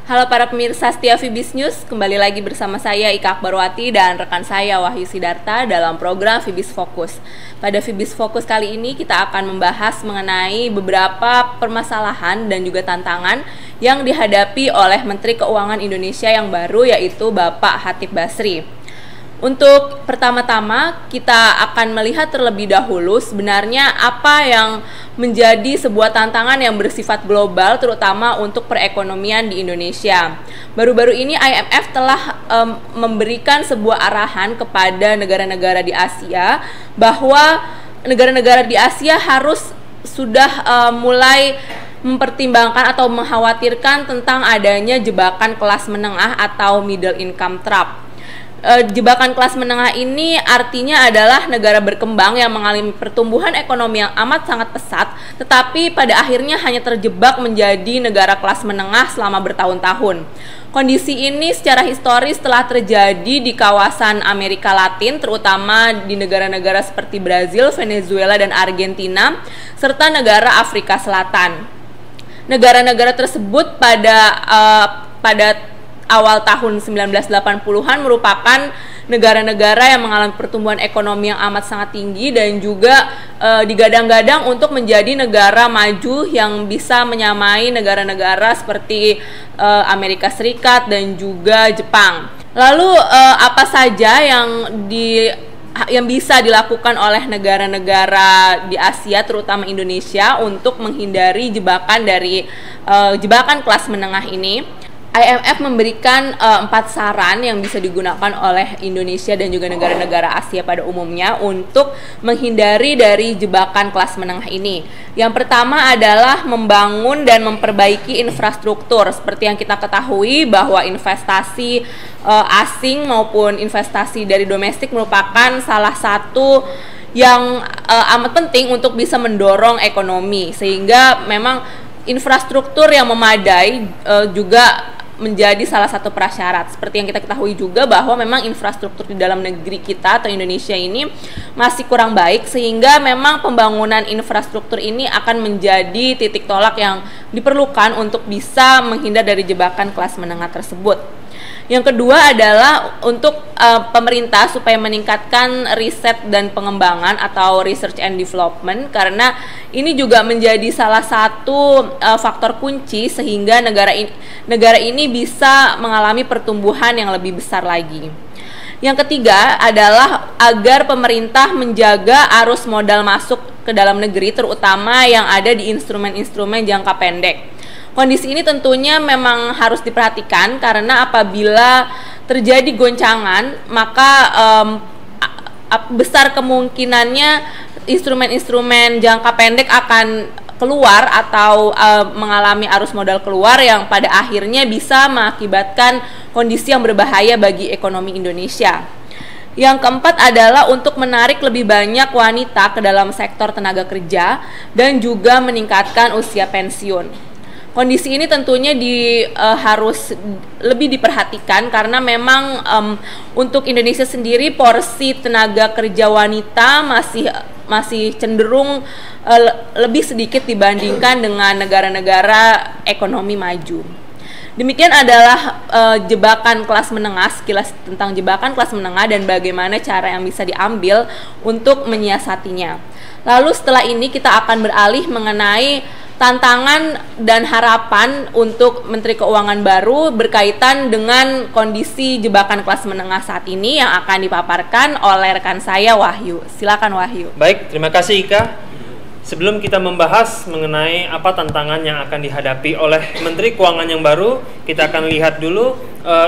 Halo para pemirsa setia Fibis News, kembali lagi bersama saya Ika Akbarwati dan rekan saya Wahyu Sidarta dalam program Fibis Fokus. Pada Fibis Fokus kali ini kita akan membahas mengenai beberapa permasalahan dan juga tantangan yang dihadapi oleh Menteri Keuangan Indonesia yang baru, yaitu Bapak Chatib Basri. Untuk pertama-tama kita akan melihat terlebih dahulu sebenarnya apa yang menjadi sebuah tantangan yang bersifat global terutama untuk perekonomian di Indonesia. Baru-baru ini IMF telah memberikan sebuah arahan kepada negara-negara di Asia bahwa negara-negara di Asia harus sudah mulai mempertimbangkan atau mengkhawatirkan tentang adanya jebakan kelas menengah atau middle income trap. Jebakan kelas menengah ini artinya adalah negara berkembang yang mengalami pertumbuhan ekonomi yang amat sangat pesat, tetapi pada akhirnya hanya terjebak menjadi negara kelas menengah selama bertahun-tahun. Kondisi ini secara historis telah terjadi di kawasan Amerika Latin, terutama di negara-negara seperti Brazil, Venezuela, dan Argentina, serta negara Afrika Selatan. Negara-negara tersebut pada awal tahun 1980-an merupakan negara-negara yang mengalami pertumbuhan ekonomi yang amat sangat tinggi dan juga digadang-gadang untuk menjadi negara maju yang bisa menyamai negara-negara seperti Amerika Serikat dan juga Jepang. Lalu apa saja yang bisa dilakukan oleh negara-negara di Asia, terutama Indonesia, untuk menghindari jebakan kelas menengah ini? IMF memberikan 4 saran yang bisa digunakan oleh Indonesia dan juga negara-negara Asia pada umumnya untuk menghindari dari jebakan kelas menengah ini. Yang pertama adalah membangun dan memperbaiki infrastruktur. Seperti yang kita ketahui bahwa investasi asing maupun investasi dari domestik merupakan salah satu yang amat penting untuk bisa mendorong ekonomi, sehingga memang infrastruktur yang memadai juga menjadi salah satu prasyarat. Seperti yang kita ketahui juga bahwa memang infrastruktur di dalam negeri kita atau Indonesia ini masih kurang baik, sehingga memang pembangunan infrastruktur ini akan menjadi titik tolak yang diperlukan untuk bisa menghindar dari jebakan kelas menengah tersebut. Yang kedua adalah untuk pemerintah supaya meningkatkan riset dan pengembangan atau research and development, karena ini juga menjadi salah satu faktor kunci sehingga negara ini bisa mengalami pertumbuhan yang lebih besar lagi. Yang ketiga adalah agar pemerintah menjaga arus modal masuk ke dalam negeri, terutama yang ada di instrumen-instrumen jangka pendek. Kondisi ini tentunya memang harus diperhatikan karena apabila terjadi goncangan, maka besar kemungkinannya instrumen-instrumen jangka pendek akan keluar atau mengalami arus modal keluar yang pada akhirnya bisa mengakibatkan kondisi yang berbahaya bagi ekonomi Indonesia. Yang keempat adalah untuk menarik lebih banyak wanita ke dalam sektor tenaga kerja dan juga meningkatkan usia pensiun. Kondisi ini tentunya harus lebih diperhatikan karena memang untuk Indonesia sendiri porsi tenaga kerja wanita masih cenderung lebih sedikit dibandingkan dengan negara-negara ekonomi maju. Demikian adalah jebakan kelas menengah, sekilas tentang jebakan kelas menengah dan bagaimana cara yang bisa diambil untuk menyiasatinya. Lalu setelah ini kita akan beralih mengenai tantangan dan harapan untuk Menteri Keuangan baru berkaitan dengan kondisi jebakan kelas menengah saat ini yang akan dipaparkan oleh rekan saya Wahyu. Silakan Wahyu. Baik, terima kasih Ika. Sebelum kita membahas mengenai apa tantangan yang akan dihadapi oleh Menteri Keuangan yang baru, kita akan lihat dulu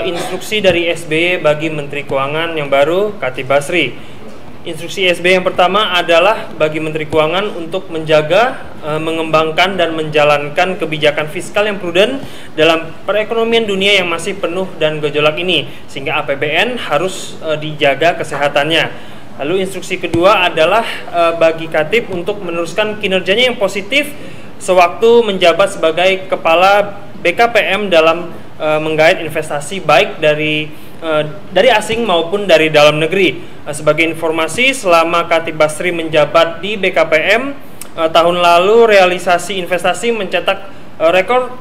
instruksi dari SBY bagi Menteri Keuangan yang baru, Chatib Basri. Instruksi SBY yang pertama adalah bagi Menteri Keuangan untuk menjaga, mengembangkan dan menjalankan kebijakan fiskal yang prudent dalam perekonomian dunia yang masih penuh dan gejolak ini, sehingga APBN harus dijaga kesehatannya. Lalu instruksi kedua adalah bagi Chatib untuk meneruskan kinerjanya yang positif sewaktu menjabat sebagai Kepala BKPM dalam menggait investasi baik dari asing maupun dari dalam negeri. Sebagai informasi, selama Chatib Basri menjabat di BKPM, tahun lalu realisasi investasi mencetak rekor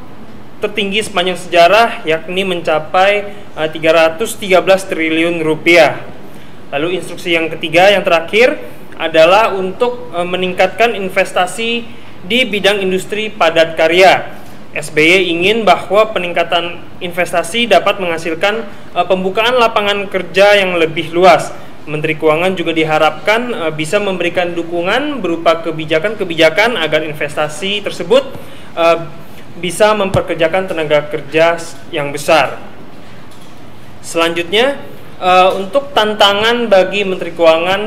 tertinggi sepanjang sejarah, yakni mencapai 313 triliun rupiah. Lalu instruksi yang ketiga, yang terakhir adalah untuk meningkatkan investasi di bidang industri padat karya. SBY ingin bahwa peningkatan investasi dapat menghasilkan pembukaan lapangan kerja yang lebih luas. Menteri Keuangan juga diharapkan bisa memberikan dukungan berupa kebijakan-kebijakan agar investasi tersebut bisa memperkerjakan tenaga kerja yang besar. Selanjutnya, untuk tantangan bagi Menteri Keuangan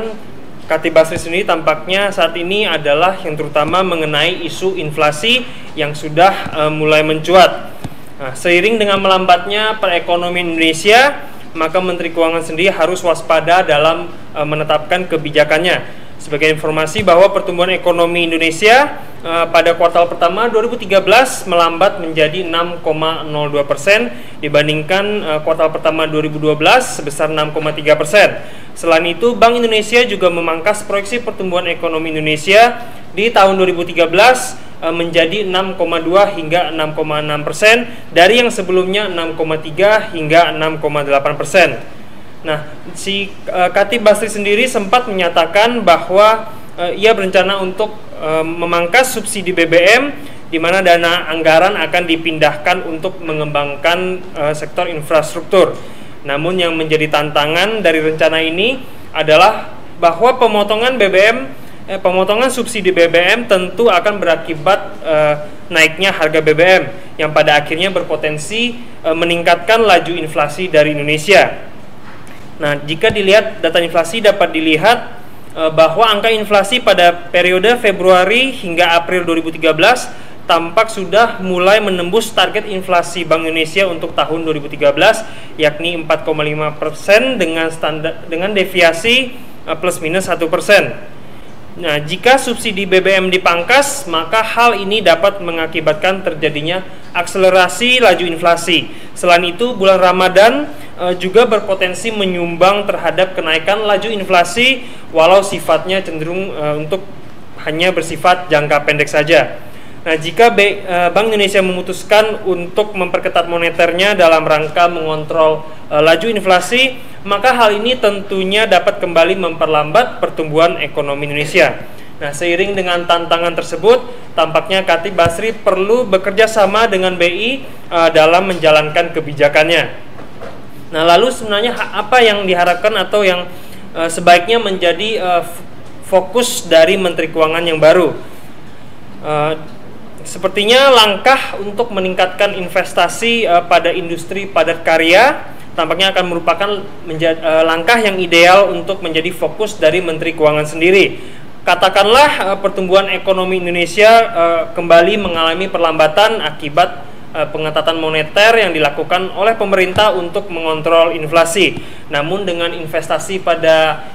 Khatib Basri sendiri tampaknya saat ini adalah yang terutama mengenai isu inflasi yang sudah mulai mencuat. Nah, seiring dengan melambatnya perekonomian Indonesia, maka Menteri Keuangan sendiri harus waspada dalam menetapkan kebijakannya. Sebagai informasi bahwa pertumbuhan ekonomi Indonesia pada kuartal pertama 2013 melambat menjadi 6,02% dibandingkan kuartal pertama 2012 sebesar 6,3%. Selain itu, Bank Indonesia juga memangkas proyeksi pertumbuhan ekonomi Indonesia di tahun 2013 menjadi 6,2 hingga 6,6% dari yang sebelumnya 6,3 hingga 6,8%. Nah, si Khatib Basri sendiri sempat menyatakan bahwa ia berencana untuk memangkas subsidi BBM, di mana dana anggaran akan dipindahkan untuk mengembangkan sektor infrastruktur. Namun yang menjadi tantangan dari rencana ini adalah bahwa pemotongan subsidi BBM tentu akan berakibat naiknya harga BBM yang pada akhirnya berpotensi meningkatkan laju inflasi dari Indonesia. Nah, jika dilihat data inflasi dapat dilihat bahwa angka inflasi pada periode Februari hingga April 2013 tampak sudah mulai menembus target inflasi Bank Indonesia untuk tahun 2013, yakni 4,5% dengan deviasi plus minus 1%. Nah, jika subsidi BBM dipangkas, maka hal ini dapat mengakibatkan terjadinya akselerasi laju inflasi. Selain itu, bulan Ramadan juga berpotensi menyumbang terhadap kenaikan laju inflasi, walau sifatnya cenderung untuk hanya bersifat jangka pendek saja. Nah, jika Bank Indonesia memutuskan untuk memperketat moneternya dalam rangka mengontrol laju inflasi, maka hal ini tentunya dapat kembali memperlambat pertumbuhan ekonomi Indonesia. Nah, seiring dengan tantangan tersebut, tampaknya Khatib Basri perlu bekerja sama dengan BI dalam menjalankan kebijakannya. Nah, lalu sebenarnya apa yang diharapkan atau yang sebaiknya menjadi fokus dari Menteri Keuangan yang baru? Sepertinya langkah untuk meningkatkan investasi pada industri padat karya tampaknya akan merupakan langkah yang ideal untuk menjadi fokus dari Menteri Keuangan sendiri. Katakanlah pertumbuhan ekonomi Indonesia kembali mengalami perlambatan akibat pengetatan moneter yang dilakukan oleh pemerintah untuk mengontrol inflasi. Namun dengan investasi pada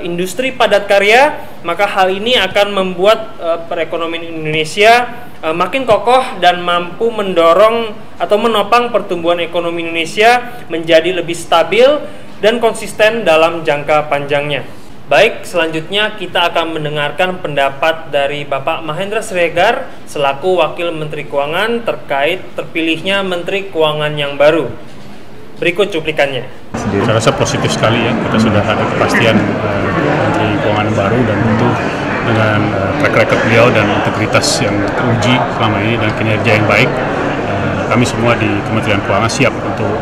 industri padat karya, maka hal ini akan membuat perekonomian Indonesia makin kokoh dan mampu mendorong atau menopang pertumbuhan ekonomi Indonesia menjadi lebih stabil dan konsisten dalam jangka panjangnya. Baik, selanjutnya kita akan mendengarkan pendapat dari Bapak Mahendra Siregar selaku Wakil Menteri Keuangan terkait terpilihnya Menteri Keuangan yang baru. Berikut cuplikannya. Saya rasa positif sekali ya, kita sudah ada kepastian Menteri Keuangan baru, dan tentu dengan track record beliau dan integritas yang teruji selama ini dan kinerja yang baik, kami semua di Kementerian Keuangan siap untuk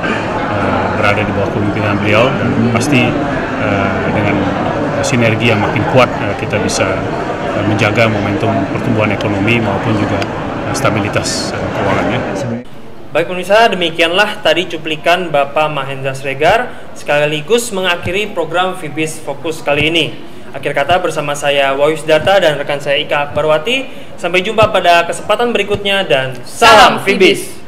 berada di bawah kepemimpinan beliau, dan pasti dengan sinergi yang makin kuat kita bisa menjaga momentum pertumbuhan ekonomi maupun juga stabilitas keuangannya. Baik pemirsa, demikianlah tadi cuplikan Bapak Mahendra Siregar sekaligus mengakhiri program FIBIS Fokus kali ini. Akhir kata bersama saya Wahyu Sidarta dan rekan saya Ika Akbarwati. Sampai jumpa pada kesempatan berikutnya dan salam FIBIS.